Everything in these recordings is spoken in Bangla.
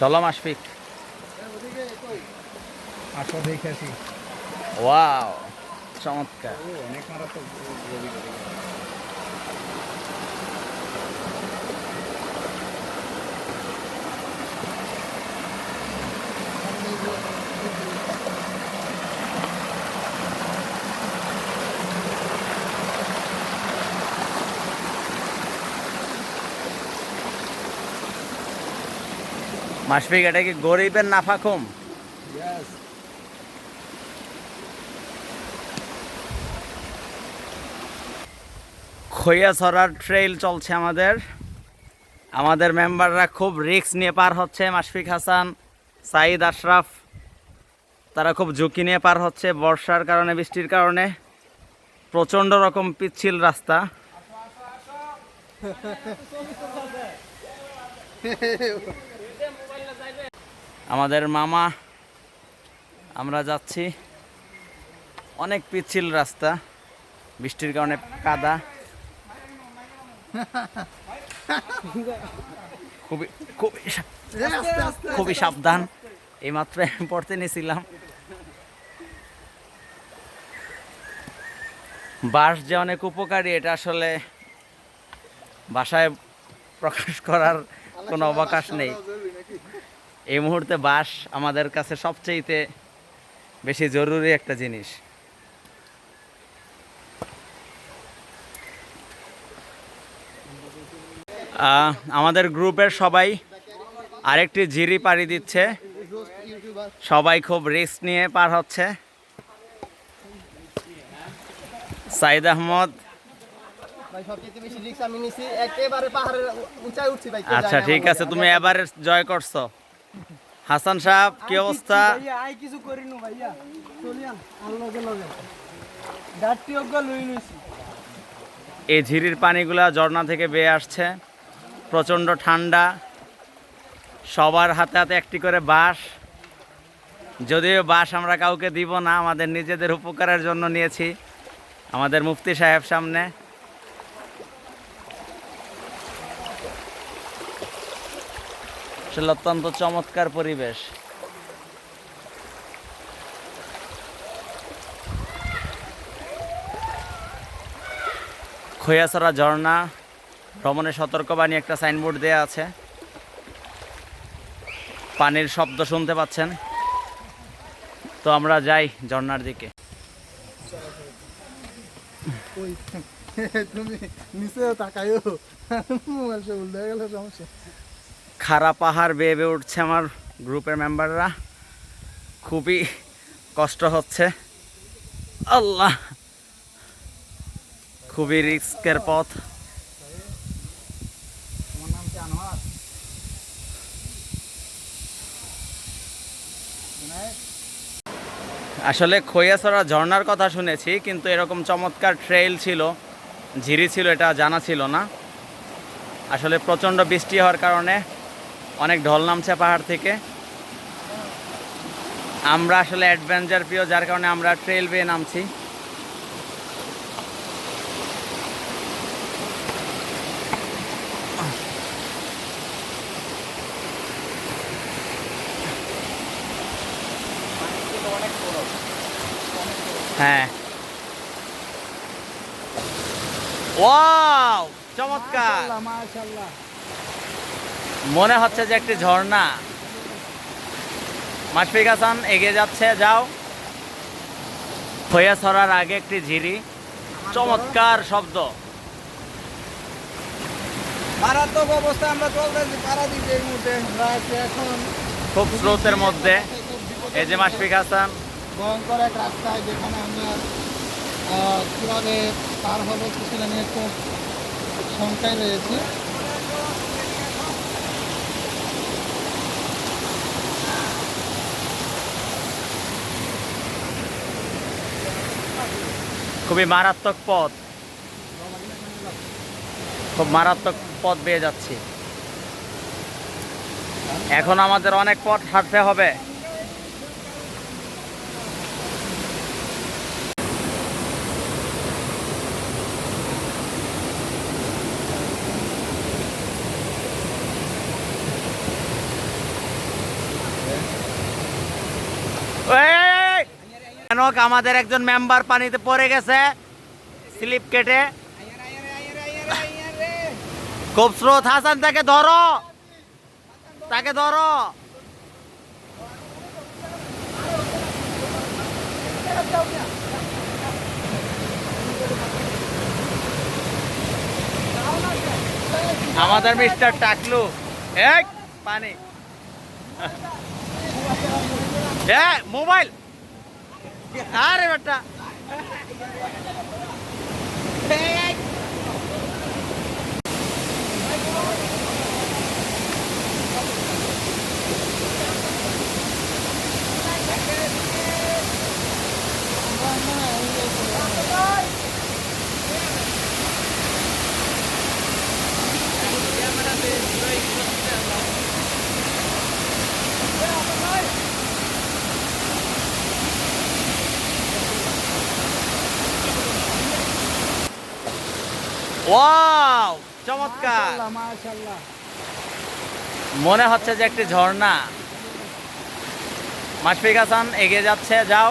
চলো মাশফিক, আসো দেখেছি। ওয়াও চমৎকার। অনেক মারাত্মক। মাশফিক, এটা কি গরিবের নাফাখুম? খৈয়াছড়ার ট্রেইল চলছে আমাদের। আমাদের মেম্বাররা খুব রিস্ক নিয়ে পার হচ্ছে। মাশফিক হাসান, সাইদ, আশরাফ, তারা খুব ঝুঁকি নিয়ে পার হচ্ছে। বর্ষার কারণে, বৃষ্টির কারণে প্রচণ্ড রকম পিচ্ছিল রাস্তা। আমাদের মামা, আমরা যাচ্ছি। অনেক পিচ্ছিল রাস্তা, বৃষ্টির কারণে কাদা। খুবই খুবই খুবই সাবধান। এইমাত্র পড়তে নিয়েছিলাম। বাঁশ যে অনেক উপকারী, এটা আসলে ভাষায় প্রকাশ করার কোনো অবকাশ নেই। এই মুহূর্তে বাঁশ আমাদের কাছে সবচেয়ে বেশি জরুরি একটা জিনিস। আমাদের গ্রুপের সবাই আরেকটি ঝিরি পাড়ি দিচ্ছে। সবাই খুব রিস্ক নিয়ে পার হচ্ছে। সাইদ আহমদ, আচ্ছা ঠিক আছে, তুমি এবারে জয় করছো। হাসান সাহেব, কি অবস্থা? এই ঝিরির পানিগুলা ঝর্ণা থেকে বেয়ে আসছে। প্রচণ্ড ঠান্ডা। সবার হাতে হাতে একটি করে বাঁশ। যদিও বাঁশ আমরা কাউকে দিব না, আমাদের নিজেদের উপকারের জন্য নিয়েছি। আমাদের মুফতি সাহেব সামনে। আসলে অত্যন্ত চমৎকার পরিবেশ। খৈয়াছড়া ঝর্ণা ভ্রমণের সতর্কবাণী একটা সাইনবোর্ড দেয়া আছে। পানির শব্দ শুনতে পাচ্ছেন। তো আমরা যাই ঝর্ণার দিকে। খাড়া পাহাড় বেয়ে বেয়ে উঠছে আমার গ্রুপের মেম্বাররা। খুবই কষ্ট হচ্ছে। আল্লাহ, খুবই রিস্কের পথ। আসলে খৈয়াছড়া ঝর্ণার কথা শুনেছি, কিন্তু এরকম চমৎকার ট্রেইল ছিল, ঝিরি ছিল, এটা জানা ছিল না। আসলে প্রচণ্ড বৃষ্টি হওয়ার কারণে অনেক ঢল নামছে পাহাড় থেকে। আমরা আসলে অ্যাডভেঞ্চার প্রিয়, যার কারণে আমরা ট্রেইল বেয়ে নামছি। হ্যাঁ, ওয়াও চমৎকার। মনে হচ্ছে যে একটি ঝর্ণা। মাশফিক হাসান এগিয়ে যাচ্ছে, যাও। খৈয়াছড়ার আগে একটি ঝিরি, চমৎকার শব্দ। মারাত্মক অবস্থা। আমরা চলতেছি পারাদ্বীপে এই মুহূর্তে। আমরা আছি এখন খুব স্রোতের মধ্যে। এই যে মাশফিক হাসান। ভয়ঙ্কর এক রাস্তায়, যেখানে আমরা কীভাবে পার হবো সেটা নিয়ে খুব শঙ্কায় রয়েছি। খুবই মারাত্মক পথ, খুব মারাত্মক পথ বেয়ে যাচ্ছি। এখন আমাদের অনেক পথ হাঁটতে হবে। ভয়ানক, আমাদের একজন মেম্বার পানিতে পড়ে গেছে স্লিপ কেটে। খুব স্রোত। হাসান তাকে ধরো, তাকে ধরো। আমাদের মিস্টার টাকলু, এক পানি, মোবাইল, আরে বেটা ওয়াও, চমৎকার। মাশাআল্লাহ। মনে হচ্ছে যে একটি ঝর্ণা। মাশফিক হাসান এগিয়ে যাচ্ছে, যাও।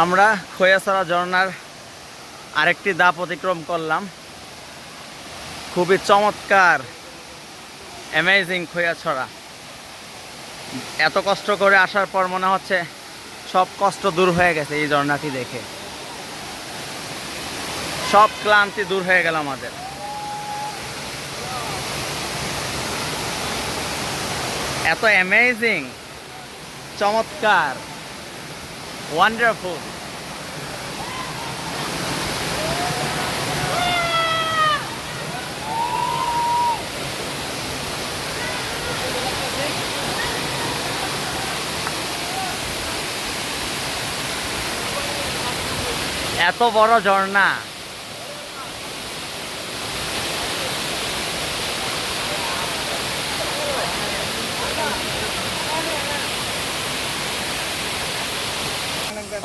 আমরা খৈয়াছড়া ঝর্ণার আরেকটি ধাপ অতিক্রম করলাম। খুবই চমৎকার, অ্যামেজিং খৈয়াছড়া। এত কষ্ট করে আসার পর মনে হচ্ছে সব কষ্ট দূর হয়ে গেছে এই ঝর্ণাটি দেখে। সব ক্লান্তি দূর হয়ে গেল আমাদের। এত অ্যামেজিং, চমৎকার, ওয়ান্ডারফুল। এত বড় ঝর্ণা,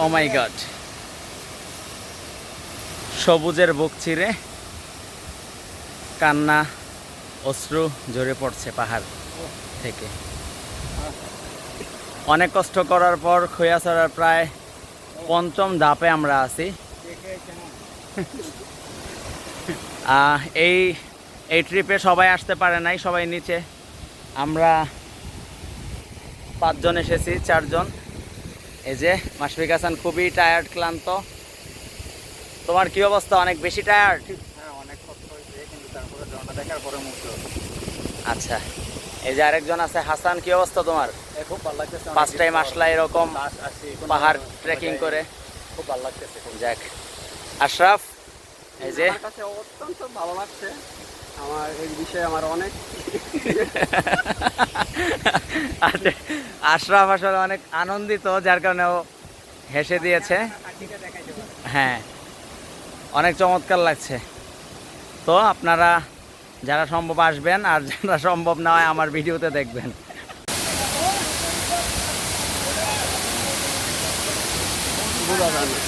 ও মাই গড। সবুজের বুক চিরে কান্না, অশ্রু ঝরে পড়ছে পাহাড় থেকে। অনেক কষ্ট করার পর খৈয়াছড়ার প্রায় ৫ম ধাপে আমরা আছি। এই ট্রিপে সবাই আসতে পারে নাই, সবাই নিচে। আমরা 5 জন এসেছি, 4 জন। এই যে মাশফিক হাসান খুবই টায়ার্ড, ক্লান্ত। তোমার কি অবস্থা? অনেক বেশি টায়ার্ড? হ্যাঁ, অনেক কষ্ট হয়েছে, কিন্তু তারপরে ঝর্ণা দেখার পরে মুক্ত। আচ্ছা, এই যে আরেকজন আছে, হাসান, কি অবস্থা তোমার? খুব ভালো লাগতেছে। ফার্স্ট টাইম আসলা এরকম পাহাড় ট্রেকিং করে? খুব ভালো লাগতেছে। যাক। আশরাফ, এই যে আমার কাছে অত্যন্ত ভালো লাগছে। আমার এই বিষয়ে আমার অনেক আচ্ছা, আশরাফ আসলে অনেক আনন্দিত, যার কারণে ও হেসে দিয়েছে। হ্যাঁ, অনেক চমৎকার লাগছে। তো আপনারা যারা সম্ভব আসবেন, আর যারা সম্ভব না হয় আমার ভিডিওতে দেখবেন। বোঝা যায় না।